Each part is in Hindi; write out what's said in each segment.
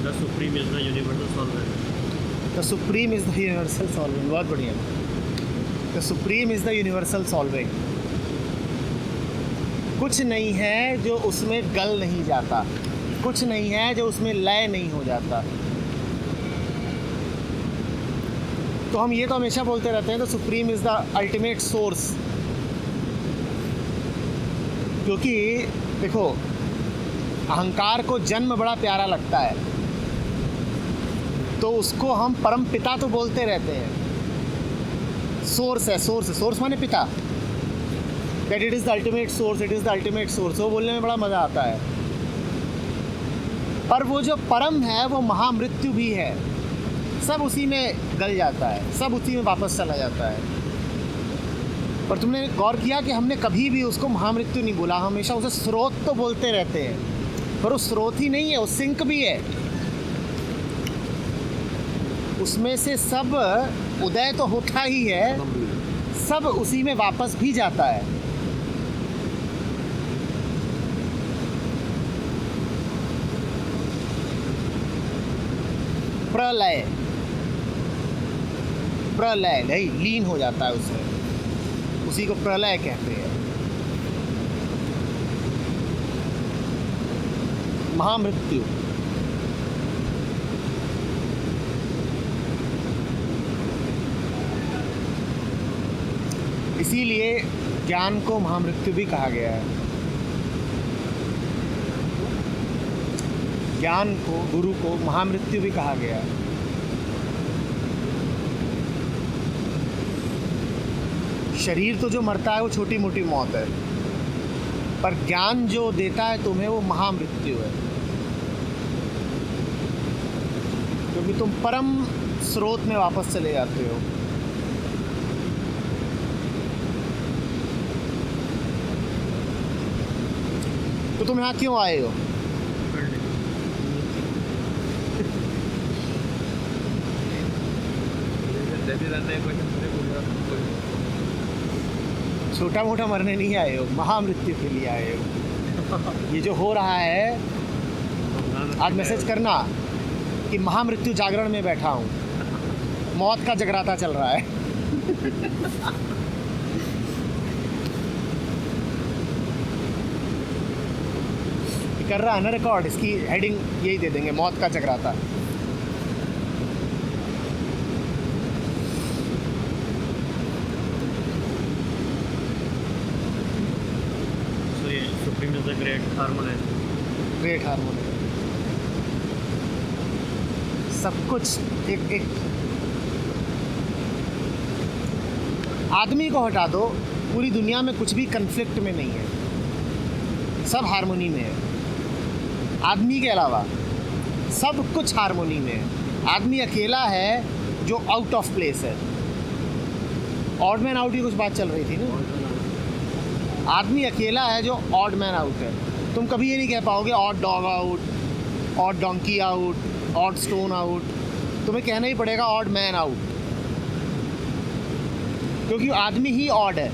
The supreme is the universal solvent. The supreme is the universal solvent, बहुत बढ़िया। The supreme is the universal solvent. कुछ नहीं है जो उसमें गल नहीं जाता, कुछ नहीं है जो उसमें लय नहीं हो जाता। तो हम ये तो हमेशा बोलते रहते हैं the supreme is the ultimate source, क्योंकि देखो अहंकार को जन्म बड़ा प्यारा लगता है, तो उसको हम परम पिता तो बोलते रहते हैं। सोर्स है, सोर्स माने पिता, that it is the ultimate source, it is the ultimate source. वो बोलने में बड़ा मज़ा आता है। पर वो जो परम है वो महामृत्यु भी है, सब उसी में गल जाता है, सब उसी में वापस चला जाता है। पर तुमने गौर किया कि हमने कभी भी उसको महामृत्यु नहीं बोला, हमेशा उसे स्रोत तो बोलते रहते हैं, पर वो स्रोत ही नहीं है, वो सिंक भी है। उसमें से सब उदय तो होता ही है, सब उसी में वापस भी जाता है। प्रलय, प्रलय नहीं, लीन हो जाता है उसमें, उसी को प्रलय कहते हैं। महामृत्यु, इसीलिए ज्ञान को महामृत्यु भी कहा गया है। ज्ञान को, गुरु को महामृत्यु भी कहा गया है। शरीर तो जो मरता है वो छोटी मोटी मौत है, पर ज्ञान जो देता है तुम्हें वो महामृत्यु है, क्योंकि तुम परम स्रोत में वापस चले जाते हो। तो तुम यहाँ क्यों आए हो? छोटा मोटा मरने नहीं आए हो, महामृत्यु के लिए आए हो। ये जो हो रहा है, आज मैसेज करना कि महामृत्यु जागरण में बैठा हूँ, मौत का जगराता चल रहा है। कर रहा है ना रिकॉर्ड, इसकी हेडिंग यही दे देंगे, मौत का जगराता। So ये supreme is the great harmoniser. Great harmony, सब कुछ एक आदमी को हटा दो, पूरी दुनिया में कुछ भी कन्फ्लिक्ट में नहीं है, सब हार्मोनी में है। आदमी के अलावा सब कुछ हार्मोनी में है। आदमी अकेला है जो आउट ऑफ प्लेस है। ऑड मैन आउट की कुछ बात चल रही थी ना, आदमी अकेला है जो ऑड मैन आउट है। तुम कभी ये नहीं कह पाओगे odd dog out, odd donkey out, odd stone out, तुम्हें कहना ही पड़ेगा ऑड मैन आउट, क्योंकि आदमी ही ऑड है।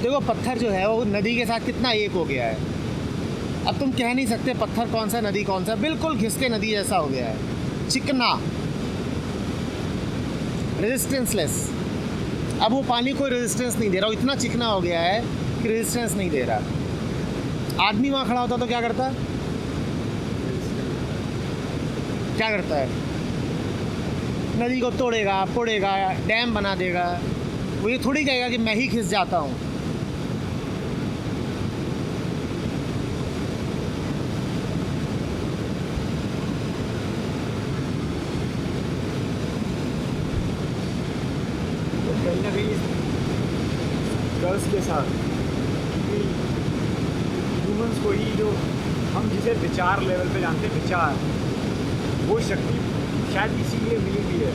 देखो पत्थर जो है वो नदी के साथ कितना एक हो गया है। अब तुम कह नहीं सकते पत्थर कौन सा नदी कौन सा, बिल्कुल घिस के नदी जैसा हो गया है, चिकना, रेजिस्टेंसलेस। अब वो पानी कोई रेजिस्टेंस नहीं दे रहा, वो इतना चिकना हो गया है कि रेजिस्टेंस नहीं दे रहा। आदमी वहाँ खड़ा होता तो क्या करता, क्या करता है? नदी को तोड़ेगा, फोड़ेगा, डैम बना देगा। वो ये थोड़ी कहेगा कि मैं ही खिस जाता हूँ। तो कहीं ना कहीं गर्ल्स के साथ ह्यूमंस को ही, जो हम जिसे विचार लेवल पे जानते हैं, विचार, वो शक्ति शायद इसीलिए मिली हुई है,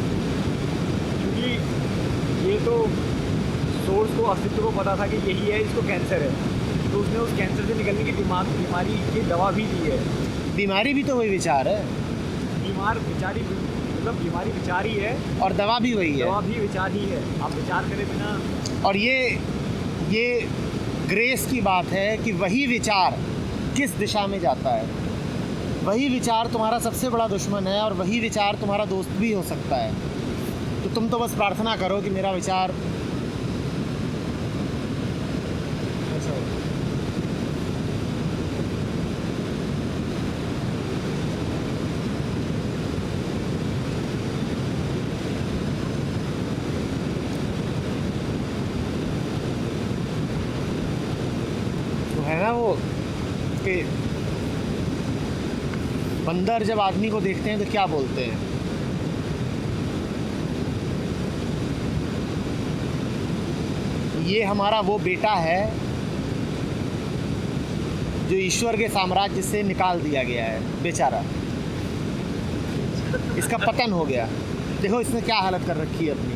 क्योंकि ये तो सोर्स को, अस्तित्व को पता था कि यही है, इसको कैंसर है, तो उसने उस कैंसर से निकलने की बीमारी की दवा भी दी है। बीमारी भी तो वही विचार है, बीमार विचारी, मतलब बीमारी विचार ही है, और दवा भी वही है, दवा भी विचार ही है। आप विचार करे बिना। और ये ग्रेस की बात है कि वही विचार किस दिशा में जाता है। वही विचार तुम्हारा सबसे बड़ा दुश्मन है और वही विचार तुम्हारा दोस्त भी हो सकता है। तो तुम तो बस प्रार्थना करो कि मेरा विचार ऐसा हो। तो है ना वो कि बंदर जब आदमी को देखते हैं तो क्या बोलते हैं? ये हमारा वो बेटा है जो ईश्वर के साम्राज्य से निकाल दिया गया है, बेचारा, इसका पतन हो गया। देखो इसने क्या हालत कर रखी है अपनी,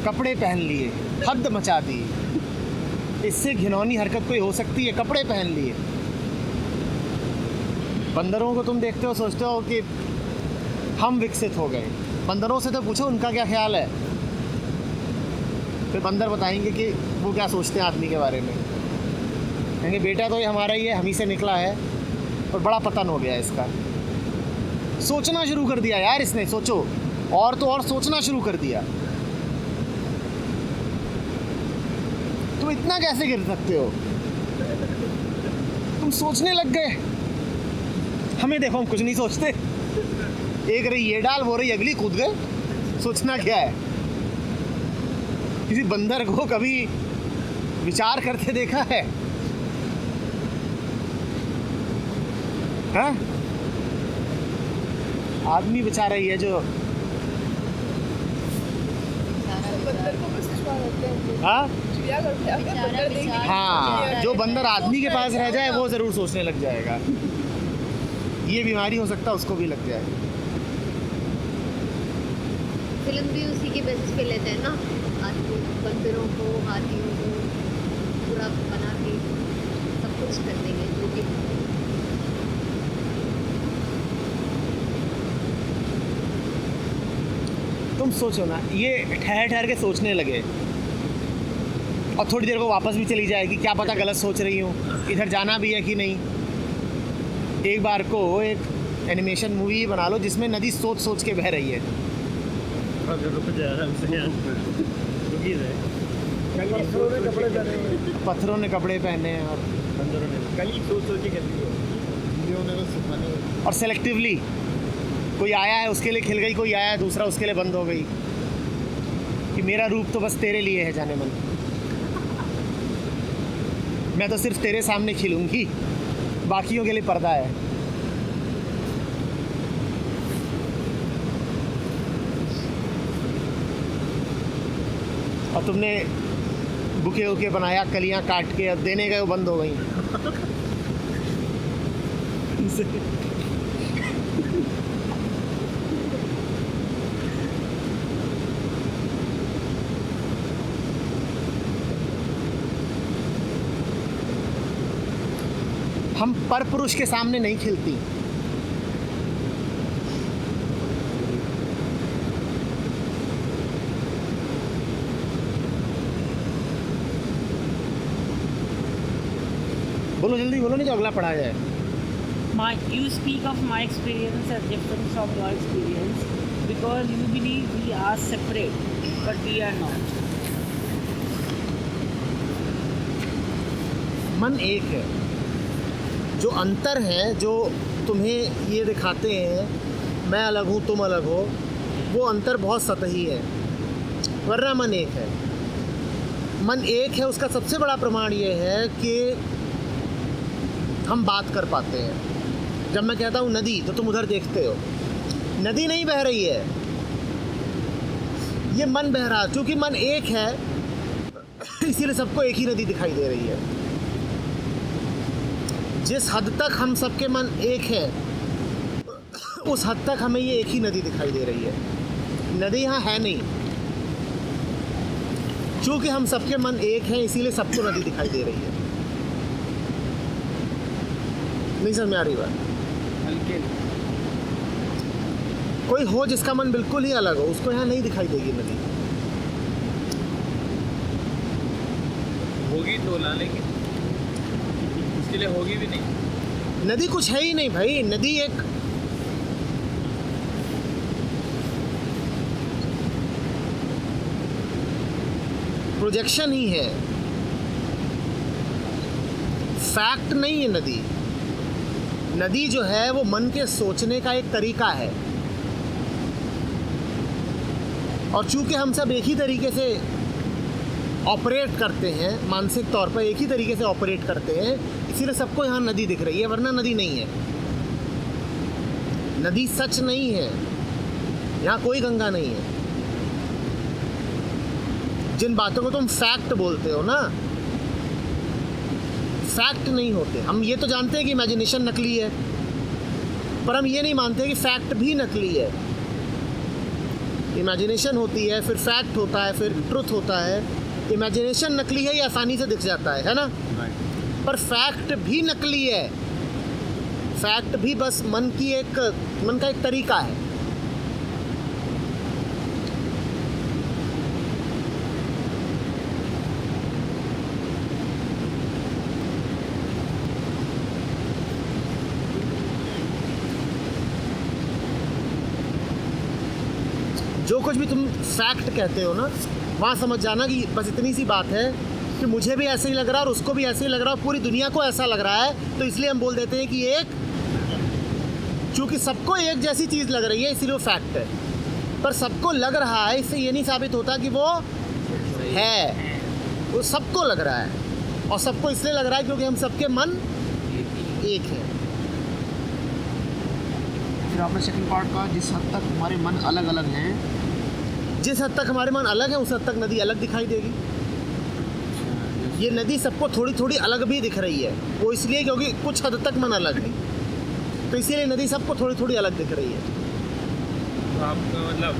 कपड़े पहन लिए, हद मचा दी। इससे घिनौनी हरकत कोई हो सकती है? कपड़े पहन लिए। बंदरों को तुम देखते हो, सोचते हो कि हम विकसित हो गए। बंदरों से तो पूछो उनका क्या ख्याल है, फिर बंदर बताएंगे कि वो क्या सोचते हैं आदमी के बारे में। कहेंगे बेटा तो ये हमारा ही है, हम ही से निकला है और बड़ा पतन हो गया इसका। सोचना शुरू कर दिया यार इसने, सोचो, और तो और सोचना शुरू कर दिया। तुम इतना कैसे गिर सकते हो? तुम सोचने लग गए। हमें देखो, हम कुछ नहीं सोचते। एक रही ये डाल, वो रही अगली, कूद गए। सोचना क्या है? किसी बंदर को कभी विचार करते देखा है? हाँ? आदमी बेचारा ही है जो हाँ हाँ, जो बंदर आदमी के पास रह जाए वो ज़रूर सोचने लग जाएगा। ये बीमारी हो सकता है उसको भी लग जाए। फिल्म भी उसी के बेसिस पे लेते हैं ना, आदमी बंदरों को, हाथियों को पूरा बना के सब कुछ कर देंगे जो कि तुम सोचो ना, ये ठहर ठहर के सोचने लगे और थोड़ी देर को वापस भी चली जाएगी, क्या पता गलत सोच रही हूँ, इधर जाना भी है कि नहीं। एक बार को एक एनिमेशन मूवी बना लो जिसमें नदी सोच सोच के बह रही है। रुक जा आराम से यार, रुक ही रहे। पत्थरों ने कपड़े पहने हैं और बंदरों ने कली सोच सोच के करती हो। और सेलेक्टिवली कोई आया है उसके लिए खिल गई, कोई आया है दूसरा उसके लिए बंद हो गई कि मेरा रूप तो बस तेरे लिए है जाने मन, मैं तो सिर्फ तेरे सामने खिलूंगी, बाकियों के लिए पर्दा है। और तुमने बुके उके बनाया, कलियां काट के अब देने गए वो बंद हो गई। हम पर पुरुष के सामने नहीं खिलती। बोलो जल्दी बोलो, नहीं तो अगला पढ़ा जाए। You speak of my experience as different from your experience because you believe we are separate, but we are not. मन एक है, जो अंतर है जो तुम्हें ये दिखाते हैं मैं अलग हूँ तुम अलग हो, वो अंतर बहुत सतही है, वरना मन एक है। मन एक है उसका सबसे बड़ा प्रमाण ये है कि हम बात कर पाते हैं। जब मैं कहता हूँ नदी तो तुम उधर देखते हो, नदी नहीं बह रही है, ये मन बह रहा है। क्योंकि मन एक है इसीलिए सबको एक ही नदी दिखाई दे रही है। जिस हद तक हम सबके मन एक हैं उस हद तक हमें ये एक ही नदी दिखाई दे रही है। नदी यहाँ है नहीं, क्योंकि हम सबके मन एक हैं इसीलिए सबको नदी दिखाई दे रही है। नहीं समझ में आ रही बात? हल्के कोई हो जिसका मन बिल्कुल ही अलग हो, उसको यहाँ नहीं दिखाई देगी नदी। होगी तो ला लेंगे। इसके लिए होगी भी नहीं। नदी कुछ है ही नहीं भाई, नदी एक प्रोजेक्शन ही है, फैक्ट नहीं है नदी। नदी जो है वो मन के सोचने का एक तरीका है, और चूंकि हम सब एक ही तरीके से ऑपरेट करते हैं, मानसिक तौर पर एक ही तरीके से ऑपरेट करते हैं, इसीलिए सबको यहाँ नदी दिख रही है, वरना नदी नहीं है। नदी सच नहीं है, यहाँ कोई गंगा नहीं है। जिन बातों को तुम फैक्ट बोलते हो ना, फैक्ट नहीं होते। हम ये तो जानते हैं कि इमेजिनेशन नकली है, पर हम ये नहीं मानते कि फैक्ट भी नकली है। इमेजिनेशन होती है, फिर फैक्ट होता है, फिर ट्रुथ होता है। इमेजिनेशन नकली है, ये आसानी से दिख जाता है ना, पर फैक्ट भी नकली है। फैक्ट भी बस मन का एक तरीका है। जो कुछ भी तुम फैक्ट कहते हो ना, वहाँ समझ जाना कि बस इतनी सी बात है कि मुझे भी ऐसे ही लग रहा है और उसको भी ऐसे ही लग रहा है, पूरी दुनिया को ऐसा लग रहा है, तो इसलिए हम बोल देते हैं कि एक, चूँकि सबको एक जैसी चीज़ लग रही है इसलिए वो फैक्ट है। पर सबको लग रहा है, इससे ये नहीं साबित होता कि वो है। वो सबको लग रहा है, और सबको इसलिए लग रहा है क्योंकि हम सबके मन एक हैं। फिर आपने सेकंड पार्ट का, जिस हद तक हमारे मन अलग अलग हैं, जिस हद तक हमारे मन अलग है उस हद तक नदी अलग दिखाई देगी। ये नदी सबको थोड़ी थोड़ी अलग भी दिख रही है, वो इसलिए क्योंकि कुछ हद तक मन अलग है, तो इसीलिए नदी सबको थोड़ी थोड़ी अलग दिख रही है। तो आपका मतलब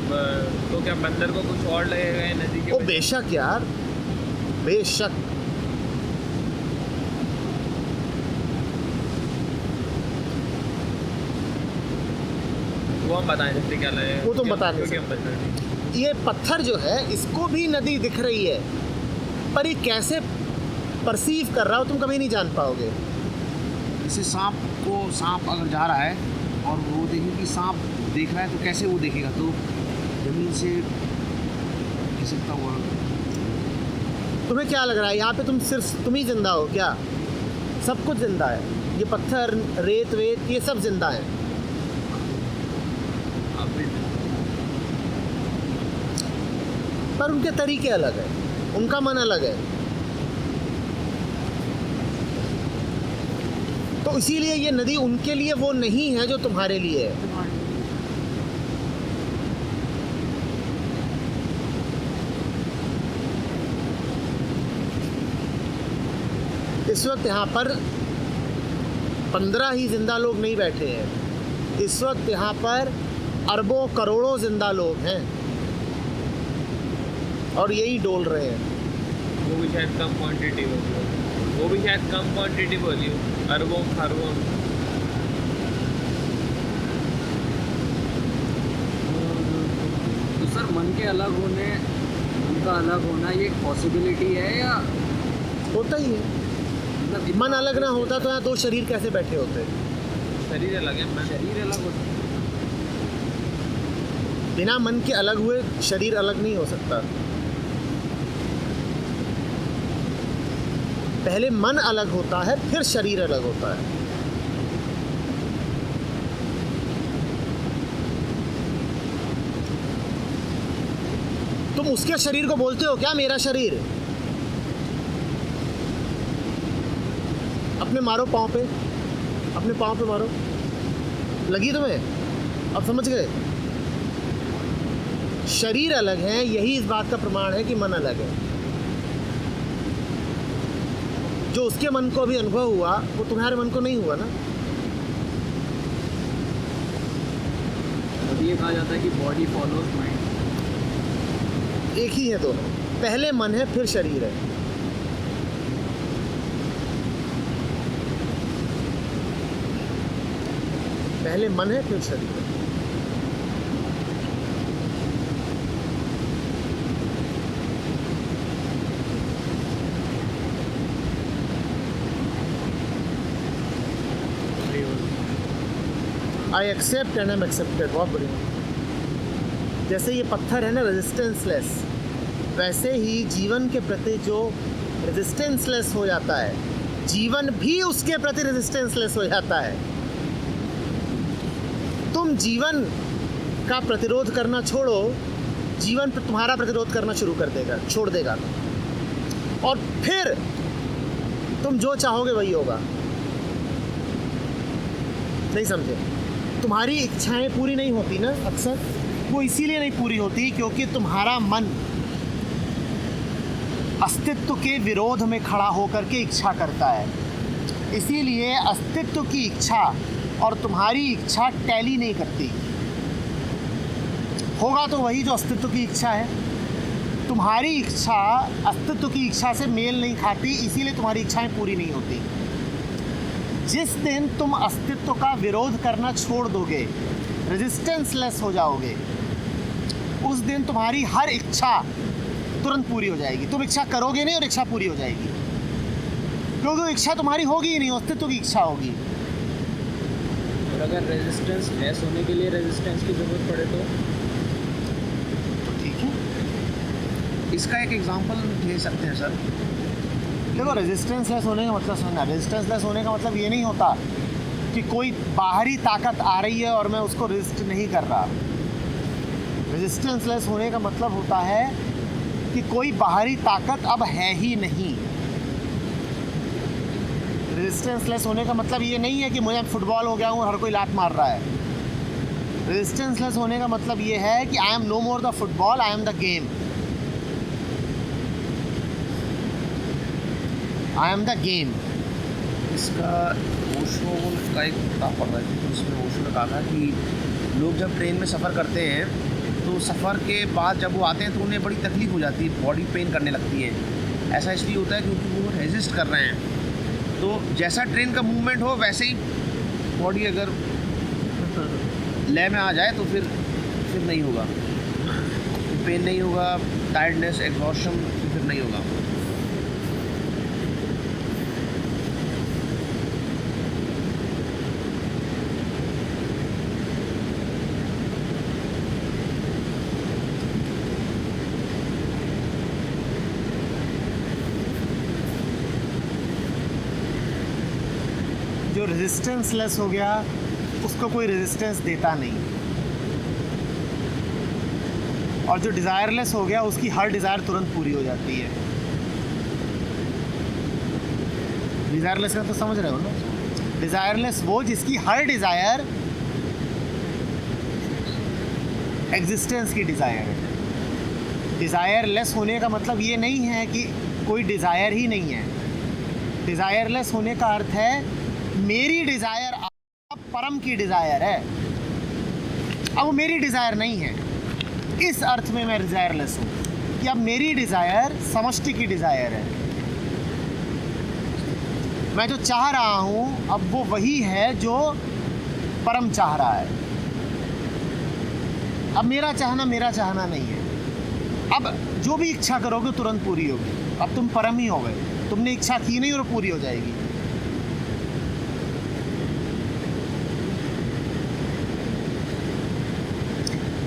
तो क्या बंदर को कुछ और लगेगा ये नदी के ओ वजह बेशक यार, बेशक। से? वो हम बताएं सकते क्या लगेगा, वो तुम बता नहीं क्योंकि हम बंदर नहीं। ये पत्थर जो है इसको भी नदी दिख रही है, पर ये कैसे परसीव कर रहा हो तुम कभी नहीं जान पाओगे। जैसे सांप अगर जा रहा है और वो देखे कि सांप देख रहा है, तो कैसे वो देखेगा? तो जमीन से खिसकता हुआ। तुम्हें क्या लग रहा है यहाँ पे तुम ही जिंदा हो क्या? सब कुछ जिंदा है, ये पत्थर, रेत वेत, ये सब जिंदा है। आप भी पर उनके तरीके अलग हैं, उनका मन अलग है। तो इसीलिए ये नदी उनके लिए वो नहीं है जो तुम्हारे लिए है। इस वक्त यहाँ पर 15 ही जिंदा लोग नहीं बैठे हैं, इस वक्त यहाँ पर अरबों करोड़ों जिंदा लोग हैं और यही डोल रहे हैं। वो भी शायद कम क्वांटिटी बोली हो, अरबों खरबों। तो सर मन के अलग होने, उनका अलग होना, ये एक पॉसिबिलिटी है या होता ही है? मतलब मन अलग ना होता तो यहाँ दो शरीर कैसे बैठे होते? शरीर अलग है, मन शरीर अलग होता है? बिना मन के अलग हुए शरीर अलग नहीं हो सकता। पहले मन अलग होता है, फिर शरीर अलग होता है। तुम उसके शरीर को बोलते हो क्या मेरा शरीर? अपने मारो पाँव पे, अपने पाँव पे मारो, लगी तुम्हें? अब समझ गए? शरीर अलग है, यही इस बात का प्रमाण है कि मन अलग है। जो उसके मन को अभी अनुभव हुआ वो तुम्हारे मन को नहीं हुआ ना। अब ये कहा जाता है कि बॉडी फॉलोज माइंड। एक ही है दोनों, पहले मन है फिर शरीर है। पहले मन है फिर शरीर है। I accept and I am accepted. बहुत बढ़िया। जैसे ये पत्थर है ना रेजिस्टेंसलेस, वैसे ही जीवन के प्रति जो रेजिस्टेंसलेस हो जाता है, जीवन भी उसके प्रति रेजिस्टेंसलेस हो जाता है। तुम जीवन का प्रतिरोध करना छोड़ो, जीवन पर तुम्हारा प्रतिरोध करना शुरू कर देगा, छोड़ देगा, और फिर तुम जो चाहोगे वही होगा। नहीं समझे? तुम्हारी इच्छाएं पूरी नहीं होती ना अक्सर, वो इसीलिए नहीं पूरी होती क्योंकि तुम्हारा मन अस्तित्व के विरोध में खड़ा होकर के इच्छा करता है। इसीलिए अस्तित्व की इच्छा और तुम्हारी इच्छा टैली नहीं करती। होगा तो वही जो अस्तित्व की इच्छा है, तुम्हारी इच्छा अस्तित्व की इच्छा से मेल नहीं खाती, इसीलिए तुम्हारी इच्छाएं पूरी नहीं होती। जिस दिन तुम अस्तित्व का विरोध करना छोड़ दोगे, रेजिस्टेंसलेस हो जाओगे, उस दिन तुम्हारी हर इच्छा तुरंत पूरी हो जाएगी। तुम इच्छा करोगे नहीं और इच्छा पूरी हो जाएगी, क्योंकि वो इच्छा तुम्हारी होगी ही नहीं, अस्तित्व की इच्छा होगी। और अगर रेजिस्टेंस लेस होने के लिए रेजिस्टेंस की ज़रूरत पड़े तो ठीक है, इसका एक एग्जांपल दे सकते हैं सर? देखो रेजिस्टेंस लेस होने का मतलब समझना, रेजिस्टेंस लेस होने का मतलब ये नहीं होता कि कोई बाहरी ताकत आ रही है और मैं उसको रेजिस्ट नहीं कर रहा। रेजिस्टेंस लेस होने का मतलब होता है कि कोई बाहरी ताकत अब है ही नहीं। रेजिस्टेंस लेस होने का मतलब ये नहीं है कि मुझे फुटबॉल हो गया हूँ और हर कोई लात मार रहा है। रेजिस्टेंस लेस होने का मतलब ये है कि I am no more the football, I am the game. I am the game. इसका ओशो का एक किताब पढ़ रहा थी, तो उसमें ओशो ने कहा था कि लोग जब ट्रेन में सफ़र करते हैं तो सफ़र के बाद जब वो आते हैं तो उन्हें बड़ी तकलीफ़ हो जाती है, बॉडी पेन करने लगती है। ऐसा इसलिए होता है क्योंकि वो रेजिस्ट कर रहे हैं। तो जैसा ट्रेन का मूवमेंट हो वैसे ही बॉडी अगर लय में आ जाए तो फिर नहीं होगा, पेन नहीं होगा, टायर्डनेस, एग्जॉशन फिर नहीं होगा। जो रेजिस्टेंस लेस हो गया उसको कोई रेजिस्टेंस देता नहीं, और जो डिज़ायरलेस हो गया उसकी हर डिज़ायर तुरंत पूरी हो जाती है। डिज़ायरलेस का तो समझ रहे हो ना? डिज़ायरलेस वो जिसकी हर डिज़ायर एग्जिस्टेंस की डिज़ायर है। डिज़ायरलेस होने का मतलब ये नहीं है कि कोई डिज़ायर ही नहीं है। डिज़ायरलेस होने का अर्थ है मेरी डिज़ायर अब परम की डिज़ायर है, अब वो मेरी डिज़ायर नहीं है। इस अर्थ में मैं डिज़ायरलेस हूँ कि अब मेरी डिज़ायर समष्टि की डिज़ायर है। मैं जो चाह रहा हूँ अब वो वही है जो परम चाह रहा है। अब मेरा चाहना नहीं है। अब जो भी इच्छा करोगे तुरंत पूरी होगी। अब तुम परम ही हो गए, तुमने इच्छा की नहीं और पूरी हो जाएगी।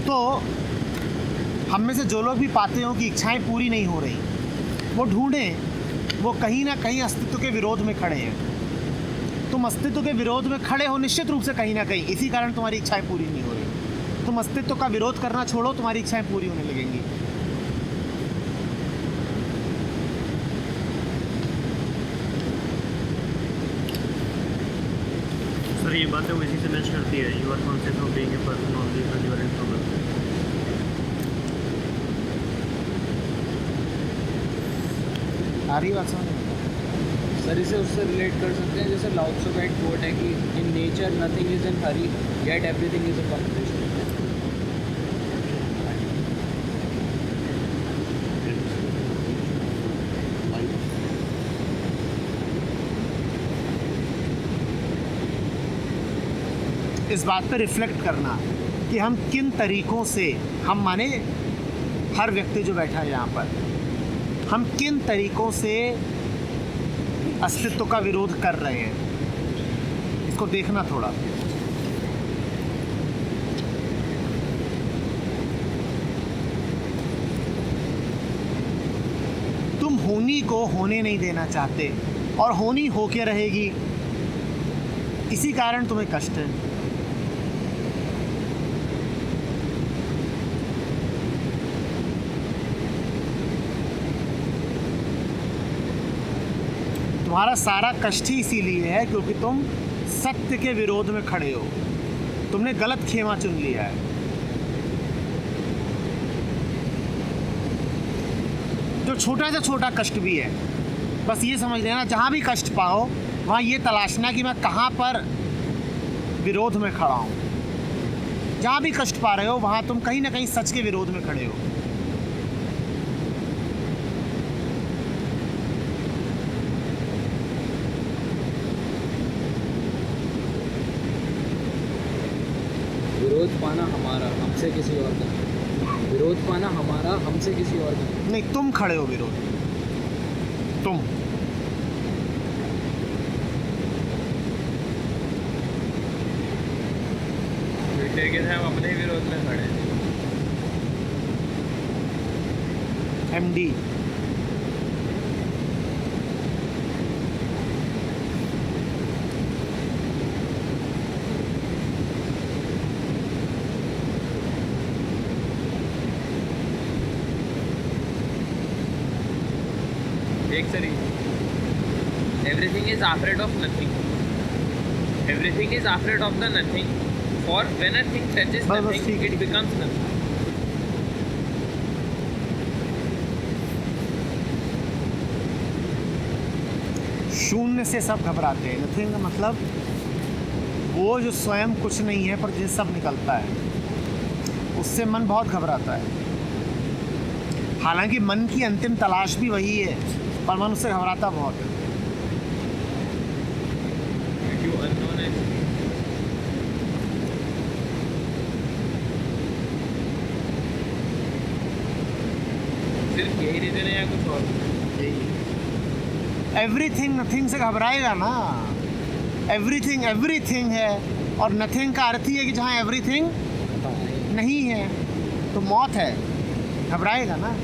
तो हम में से जो लोग भी पाते हो कि इच्छाएं पूरी नहीं हो रही, वो ढूंढें, वो कहीं ना कहीं अस्तित्व के विरोध में खड़े हैं। तुम अस्तित्व के विरोध में खड़े हो निश्चित रूप से कहीं ना कहीं, इसी कारण तुम्हारी इच्छाएं पूरी नहीं हो रही। तुम अस्तित्व का विरोध करना छोड़ो, तुम्हारी इच्छाएं पूरी होने लगेंगी। सर ये बातें वो इसी से मैच करती है। You are conscious of being a person only when you are in trouble. आ रही बात समझ में? सर इसे उससे रिलेट कर सकते हैं जैसे लाओ त्सो का एक कोट है कि in nature nothing is in Hari yet everything is a competition. इस बात पर रिफ्लेक्ट करना कि हम किन तरीक़ों से, हम माने हर व्यक्ति जो बैठा है यहाँ पर, हम किन तरीक़ों से अस्तित्व का विरोध कर रहे हैं, इसको देखना थोड़ा। होनी को होने नहीं देना चाहते और होनी होके रहेगी, इसी कारण तुम्हें कष्ट है। तुम्हारा सारा कष्ट ही इसीलिए है क्योंकि तुम सत्य के विरोध में खड़े हो, तुमने गलत खेमा चुन लिया है। जो छोटा से छोटा कष्ट भी है, बस ये समझ लेना, जहाँ भी कष्ट पाओ वहाँ ये तलाशना कि मैं कहाँ पर विरोध में खड़ा हूँ। जहाँ भी कष्ट पा रहे हो वहाँ तुम कहीं ना कहीं सच के विरोध में खड़े हो। विरोध पाना हमारा, हमसे किसी और का। विरोध पाना हमारा, हमसे किसी और का। नहीं, तुम खड़े हो विरोध, तुम। ट्विटर के हम अपने ही विरोध में खड़े हैं। MD एक सरी everything is afraid of nothing, everything is afraid of the nothing, for when a thing touches बस नथिंग ठीक इट है। Becomes nothing. शून्य से सब घबराते हैं। नथिंग का मतलब वो जो स्वयं कुछ नहीं है पर जिससे सब निकलता है, उससे मन बहुत घबराता है। हालांकि मन की अंतिम तलाश भी वही है, पर मन उससे घबराता बहुत है। क्यों अननोन है? सिर्फ यही रीजन है या कुछ और? एवरीथिंग नथिंग से घबराएगा ना। एवरीथिंग एवरीथिंग है और नथिंग का अर्थ ही है कि जहाँ एवरीथिंग नहीं है तो मौत है, घबराएगा ना।